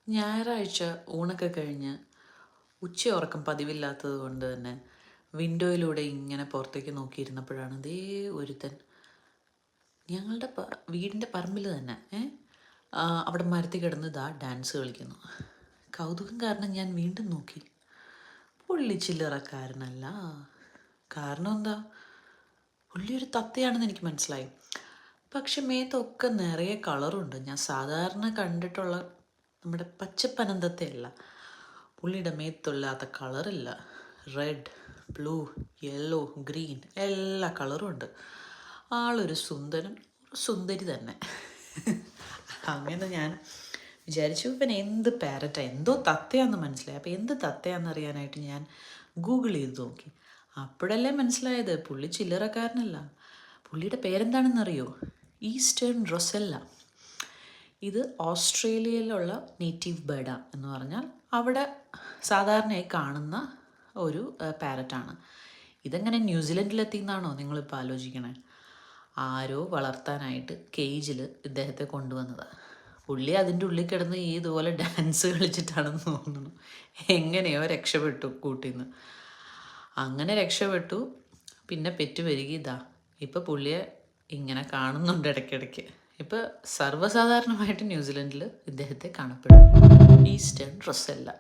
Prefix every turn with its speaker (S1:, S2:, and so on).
S1: ഞായറാഴ്ച ഊണൊക്കെ കഴിഞ്ഞ് ഉച്ചയുറക്കം പതിവില്ലാത്തത് കൊണ്ട് തന്നെ വിൻഡോയിലൂടെ ഇങ്ങനെ പുറത്തേക്ക് നോക്കിയിരുന്നപ്പോഴാണ് ദേ ഒരുത്തൻ ഞങ്ങളുടെ വീടിൻ്റെ പറമ്പിൽ തന്നെ അവിടെ മരത്തിൽ കിടന്ന് ഡാൻസ് കളിക്കുന്നു. കൗതുകം കാരണം ഞാൻ വീണ്ടും നോക്കി. പുള്ളി ചില്ലറക്കാരനല്ല. കാരണം എന്താ? പുള്ളി ഒരു തത്തയാണെന്ന് എനിക്ക് മനസ്സിലായി. പക്ഷെ മേത്തൊക്കെ നിറയെ കളറുണ്ട്. ഞാൻ സാധാരണ കണ്ടിട്ടുള്ള നമ്മുടെ പച്ചപ്പനന്തത്തെയല്ല. പുള്ളിയുടെ മേത്തുള്ളാത്ത കളറില്ല. റെഡ്, ബ്ലൂ, യെല്ലോ, ഗ്രീൻ എല്ലാ കളറും ഉണ്ട്. ആളൊരു സുന്ദരൻ, സുന്ദരി തന്നെ. അങ്ങനെ ഞാൻ വിചാരിച്ചു ഇവൻ എന്ത് പാരറ്റാ, എന്തോ തത്തയാന്ന് മനസ്സിലായി. അപ്പോൾ എന്ത് തത്തയാന്ന് അറിയാനായിട്ട് ഞാൻ ഗൂഗിൾ ചെയ്ത് നോക്കി. അപ്പോഴല്ലേ മനസ്സിലായത് പുള്ളി ചില്ലറക്കാരനല്ല. പുള്ളിയുടെ പേരെന്താണെന്നറിയോ? ഈസ്റ്റേൺ റൊസെല്ല. ഇത് ഓസ്ട്രേലിയയിലുള്ള നേറ്റീവ് ബേർഡാ എന്ന് പറഞ്ഞാൽ അവിടെ സാധാരണയായി കാണുന്ന ഒരു പാരറ്റാണ്. ഇതെങ്ങനെ ന്യൂസിലൻഡിലെത്തിയെന്നാണോ നിങ്ങളിപ്പോൾ ആലോചിക്കണേ? ആരോ വളർത്താനായിട്ട് കേജിൽ ഇദ്ദേഹത്തെ കൊണ്ടുവന്നതാണ്. പുള്ളി അതിൻ്റെ ഉള്ളിൽ കിടന്ന് ഇതുപോലെ ഡാൻസ് കളിച്ചിട്ടാണെന്ന് തോന്നുന്നു. എങ്ങനെയോ രക്ഷപ്പെട്ടു കൂട്ടിന്ന്. അങ്ങനെ രക്ഷപ്പെട്ടു. പിന്നെ പെറ്റുവരിക ഇപ്പം പുള്ളിയെ ഇങ്ങനെ കാണുന്നുണ്ട് ഇടയ്ക്കിടയ്ക്ക്. ഇപ്പം സർവ്വസാധാരണമായിട്ട് ന്യൂസിലൻഡിൽ ഇദ്ദേഹത്തെ കാണപ്പെടും. ഈസ്റ്റേൺ റൊസെല്ല.